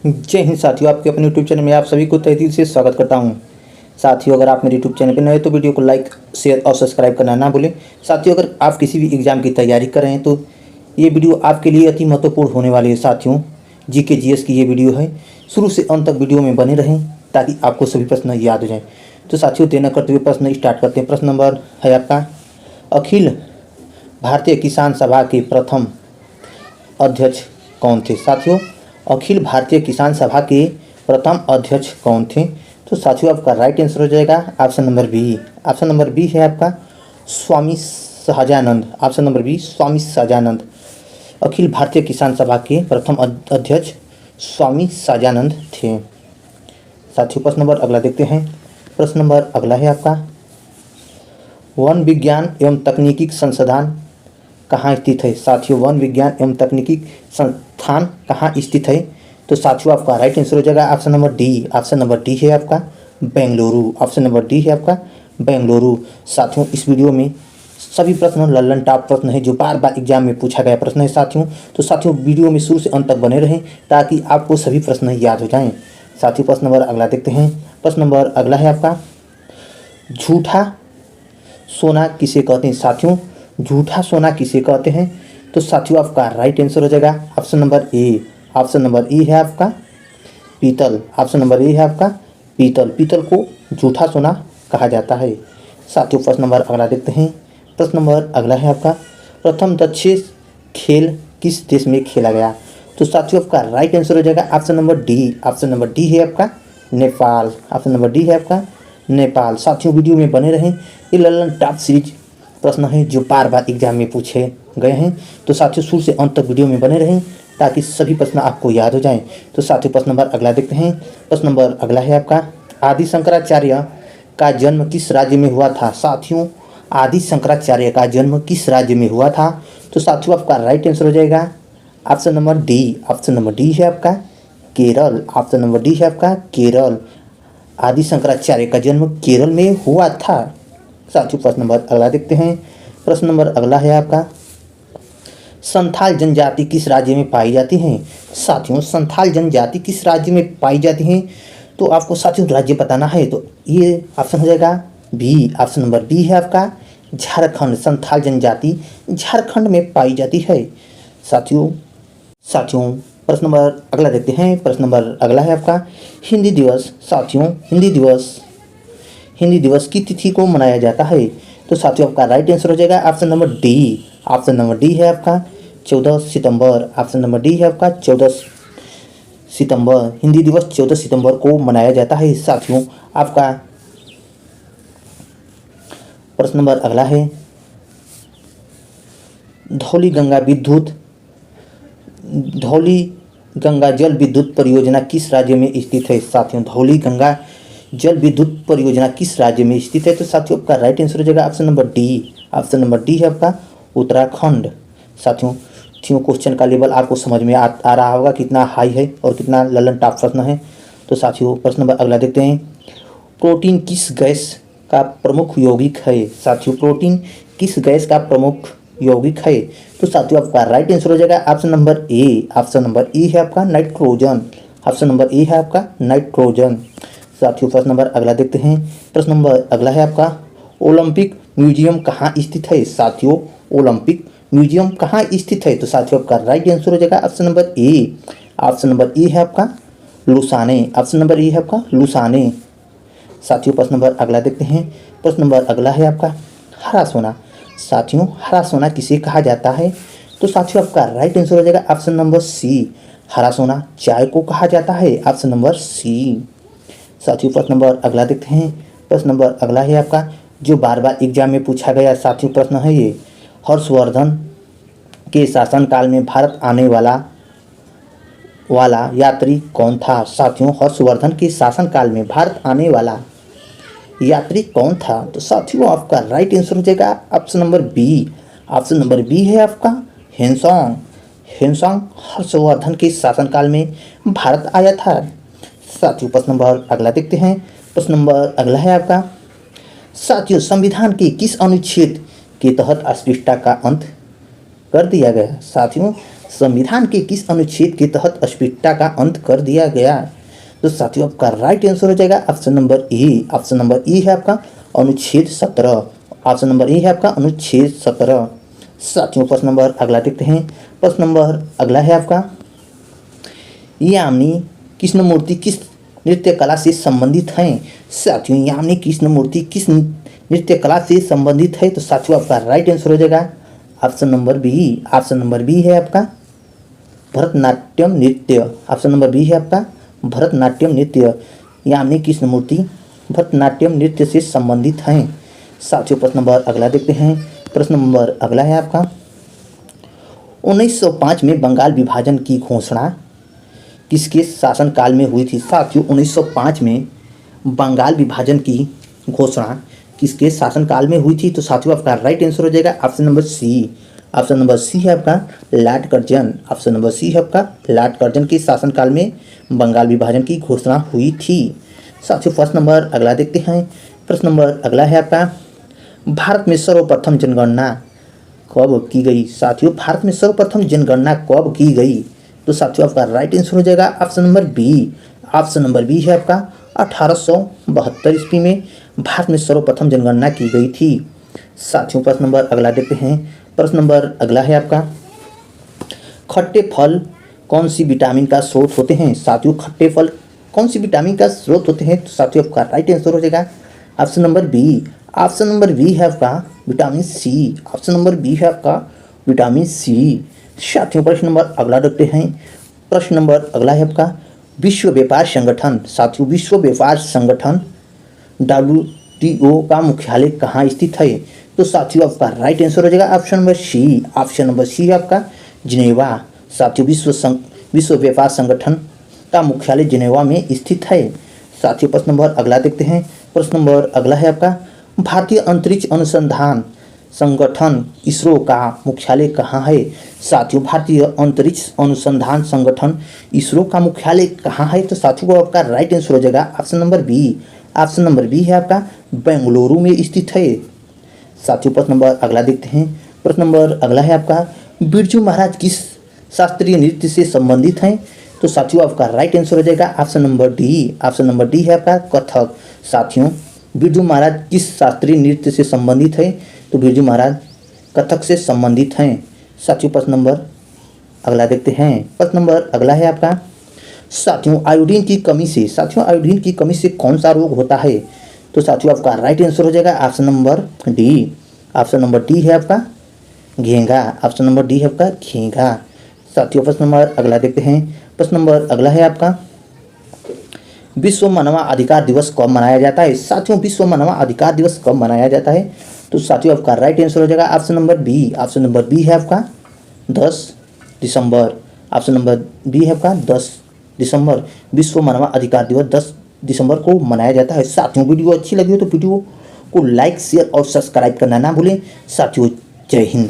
जय हिंद साथियों, आपके अपने यूट्यूब चैनल में आप सभी को तहे दिल से स्वागत करता हूं। साथियों, अगर आप मेरे यूट्यूब चैनल पर नए हैं तो वीडियो को लाइक, शेयर और सब्सक्राइब करना ना भूलें। साथियों, अगर आप किसी भी एग्ज़ाम की तैयारी कर रहे हैं तो ये वीडियो आपके लिए अति महत्वपूर्ण होने वाली है। साथियों, जीके जीएस की ये वीडियो है, शुरू से अंत तक वीडियो में बने रहें ताकि आपको सभी प्रश्न याद हो जाएँ। तो साथियों, देर न करते हुए प्रश्न स्टार्ट करते हैं। प्रश्न नंबर है आपका, अखिल भारतीय किसान सभा के प्रथम अध्यक्ष कौन थे? साथियों, अखिल भारतीय किसान सभा के प्रथम अध्यक्ष कौन थे? तो साथियों, आपका राइट आंसर हो जाएगा option number B. Option number B है आपका Swami Sahajanand. Option number B Swami Sahajanand. Akhil Bharatiya Kisan सभा के प्रथम अध्यक्ष स्वामी सहजानंद थे। साथियों, प्रश्न नंबर अगला देखते हैं। प्रश्न नंबर अगला है आपका, वन विज्ञान एवं तकनीकी संस्थान कहाँ स्थित है? साथियों, वन विज्ञान एवं तकनीकी संस्थान कहाँ स्थित है? तो साथियों, आपका राइट आंसर हो जाएगा option number D. Option number D है आपका बेंगलुरु। ऑप्शन नंबर डी है आपका बेंगलुरु। साथियों, इस वीडियो में सभी प्रश्न लल्लन टॉप प्रश्न है जो बार बार एग्जाम में पूछा गया प्रश्न है। साथियों, वीडियो में शुरू से अंत तक बने रहें ताकि आपको सभी प्रश्न याद हो जाएं। साथियों, प्रश्न नंबर अगला देखते हैं। प्रश्न नंबर अगला है आपका, झूठा सोना किसे कहते हैं? साथियों, झूठा सोना किसे कहते हैं? तो साथियों, आपका राइट आंसर हो जाएगा option number A. Option number A है आपका पीतल। ऑप्शन नंबर ए है आपका पीतल। पीतल को झूठा सोना कहा जाता है। साथियों, प्रश्न नंबर अगला देखते हैं। प्रश्न नंबर अगला है आपका, प्रथम दक्षिण खेल किस देश में खेला गया? तो साथियों, आपका राइट आंसर हो जाएगा option number D. Option number D है आपका नेपाल। ऑप्शन नंबर डी है आपका नेपाल। साथियों, वीडियो में बने रहें, ये लल्लन टॉप सीरीज प्रश्न है जो बार बार एग्जाम में पूछे गए हैं। तो साथियों, शुरू से अंत तक वीडियो में बने रहें ताकि सभी प्रश्न आपको याद हो जाएं। तो साथियों, प्रश्न नंबर अगला देखते हैं। प्रश्न नंबर अगला है आपका, आदि शंकराचार्य का जन्म किस राज्य में हुआ था? साथियों, आदि शंकराचार्य का जन्म किस राज्य में हुआ था? तो साथियों, आपका राइट आंसर हो जाएगा option number D. Option number D है आपका केरल। ऑप्शन नंबर डी है आपका केरल। आदि शंकराचार्य का जन्म केरल में हुआ था। साथियों, प्रश्न नंबर अगला देखते हैं। प्रश्न नंबर अगला है आपका, संथाल जनजाति किस राज्य में पाई जाती है? साथियों, संथाल जनजाति किस राज्य में पाई जाती है? तो आपको साथियों राज्य बताना है, तो ये ऑप्शन हो जाएगा बी। ऑप्शन नंबर बी है आपका झारखंड। संथाल जनजाति झारखंड में पाई जाती है। साथियों, प्रश्न नंबर अगला देखते हैं। प्रश्न नंबर अगला है आपका, हिंदी दिवस। साथियों, हिंदी दिवस की तिथि को मनाया जाता है? तो साथियों, आपका राइट आंसर हो जाएगा option number D. Option number D है आपका 14 सितंबर। ऑप्शन नंबर डी है आपका 14 सितंबर। हिंदी दिवस 14 सितंबर को मनाया जाता है। साथियों, आपका प्रश्न नंबर अगला है, धौली गंगा जल विद्युत परियोजना किस राज्य में स्थित है? साथियों, धौली गंगा जल विद्युत परियोजना किस राज्य में स्थित है? तो साथियों, आपका राइट आंसर हो जाएगा option number D. Option number D है आपका उत्तराखंड। साथियों, क्वेश्चन का लेवल आपको समझ में आ रहा होगा कितना हाई है और कितना लल्लन टॉप प्रश्न है। तो साथियों, प्रश्न नंबर अगला देखते हैं। प्रोटीन किस गैस का प्रमुख यौगिक है? साथियों, प्रोटीन किस गैस का प्रमुख यौगिक है? तो साथियों, आपका राइट आंसर हो जाएगा option number A. Option number A है आपका नाइट्रोजन। ऑप्शन नंबर ए है आपका नाइट्रोजन। साथियों, प्रश्न नंबर अगला देखते हैं। प्रश्न नंबर अगला है आपका, ओलंपिक म्यूजियम कहाँ स्थित है? साथियों, ओलंपिक म्यूजियम कहाँ स्थित है? तो साथियों, आपका राइट आंसर हो जाएगा option number A. Option number A है आपका लुसाने। ऑप्शन नंबर ए है आपका लुसाने। साथियों, प्रश्न नंबर अगला देखते हैं। प्रश्न नंबर अगला है आपका, हरा सोना। साथियों, हरा सोना किसे कहा जाता है? तो साथियों, आपका राइट आंसर हो जाएगा ऑप्शन नंबर सी। हरा सोना चाय को कहा जाता है। Option number C. साथियों, प्रश्न नंबर अगला देखते हैं। प्रश्न नंबर अगला है आपका, जो बार बार एग्जाम में पूछा गया साथियों प्रश्न है ये, हर्षवर्धन के शासनकाल में भारत आने वाला यात्री कौन था? साथियों, हर्षवर्धन के शासनकाल में भारत आने वाला यात्री कौन था? तो साथियों, आपका राइट आंसर हो जाएगा option number B. Option number B है आपका हेनसोंग हर्षवर्धन के शासनकाल में भारत आया था। साथियों, प्रश्न नंबर अगला देखते हैं। प्रश्न नंबर अगला है आपका, साथियों, संविधान के किस अनुच्छेद के तहत अस्पृश्यता का अंत कर दिया गया? साथियों, संविधान के किस अनुच्छेद के तहत अस्पृश्यता का अंत कर दिया गया? तो साथियों आपका राइट आंसर हो जाएगा option number A. Option number A है आपका अनुच्छेद 17। ऑप्शन नंबर ए है आपका अनुच्छेद 17। साथियों प्रश्न नंबर अगला देखते हैं। प्रश्न नंबर अगला है आपका, यामिनी कृष्णमूर्ति किस नृत्य कला से संबंधित हैं? साथियों यामिनी कृष्णमूर्ति किस नृत्य कला से संबंधित है? तो साथियों आपका राइट आंसर हो जाएगा option number B. Option number B है आपका भरतनाट्यम नृत्य। ऑप्शन नंबर बी है आपका भरतनाट्यम नृत्य। यामिनी कृष्णमूर्ति भरतनाट्यम नृत्य से संबंधित हैं। साथियों प्रश्न नंबर अगला देखते हैं। प्रश्न नंबर अगला है आपका, 1905 में बंगाल विभाजन की घोषणा किसके शासनकाल में हुई थी? साथियों 1905 में बंगाल विभाजन की घोषणा किसके शासनकाल में हुई थी? तो साथियों आपका राइट आंसर हो जाएगा option number C. Option number C है आपका lord Curzon. Option number C है आपका लॉर्ड कर्जन के शासनकाल में बंगाल विभाजन की घोषणा हुई थी। साथियों प्रश्न नंबर अगला देखते हैं। प्रश्न नंबर अगला है आपका, भारत में सर्वप्रथम जनगणना कब की गई? साथियों भारत में सर्वप्रथम जनगणना कब की गई? तो साथियों आपका राइट आंसर हो जाएगा option number B. Option number B है आपका 1872 ईस्वी में भारत में सर्वप्रथम जनगणना की गई थी। साथियों प्रश्न नंबर अगला देखते हैं। प्रश्न नंबर अगला है आपका, खट्टे फल कौन सी विटामिन का स्रोत होते हैं? साथियों खट्टे फल कौन सी विटामिन का स्रोत होते हैं? तो साथियों आपका राइट आंसर हो जाएगा option number B. Option number B है आपका vitamin C. Option number B है आपका विटामिन सी। साथियों प्रश्न नंबर अगला देखते हैं। प्रश्न नंबर अगला है आपका, विश्व व्यापार संगठन। साथियों विश्व व्यापार संगठन WTO का मुख्यालय कहाँ स्थित है? तो साथियों आपका राइट आंसर हो जाएगा option number C. Option number C है आपका जिनेवा। साथियों विश्व व्यापार संगठन का मुख्यालय जिनेवा में स्थित है। साथियों प्रश्न नंबर अगला देखते हैं। प्रश्न नंबर अगला है आपका, भारतीय अंतरिक्ष अनुसंधान संगठन इसरो का मुख्यालय कहाँ है? साथियों भारतीय अंतरिक्ष अनुसंधान संगठन इसरो का मुख्यालय कहाँ है? तो साथियों को आपका राइट आंसर हो जाएगा option number B. Option number B है आपका बेंगलुरु में स्थित है। साथियों प्रश्न नंबर अगला देखते हैं। प्रश्न नंबर अगला है आपका, बिरजू महाराज किस शास्त्रीय नृत्य से संबंधित हैं? तो साथियों आपका राइट आंसर हो जाएगा option number D. Option number D है आपका कथक। साथियों बिरजू महाराज किस शास्त्रीय नृत्य से संबंधित है? तो बिरजू महाराज कथक से संबंधित हैं। साथियों प्रश्न नंबर अगला देखते हैं। प्रश्न नंबर अगला है आपका, साथियों आयोडीन की कमी से, साथियों आयोडीन की कमी से कौन सा रोग होता है? तो साथियों आपका राइट आंसर हो जाएगा option number D. Option number D है आपका घेंघा। ऑप्शन नंबर डी है आपका घेंघा। साथियों प्रश्न नंबर अगला देखते हैं। प्रश्न नंबर अगला है आपका, विश्व मानव अधिकार दिवस कब मनाया जाता है? साथियों विश्व मानव अधिकार दिवस कब मनाया जाता है? तो साथियों आपका राइट आंसर हो जाएगा option number B. Option number B है आपका 10 दिसंबर। ऑप्शन नंबर बी है आपका 10 दिसंबर। विश्व मानव अधिकार दिवस 10 दिसंबर को मनाया जाता है। साथियों वीडियो अच्छी लगी हो तो वीडियो को लाइक शेयर और सब्सक्राइब करना ना भूलें। साथियों जय हिंद।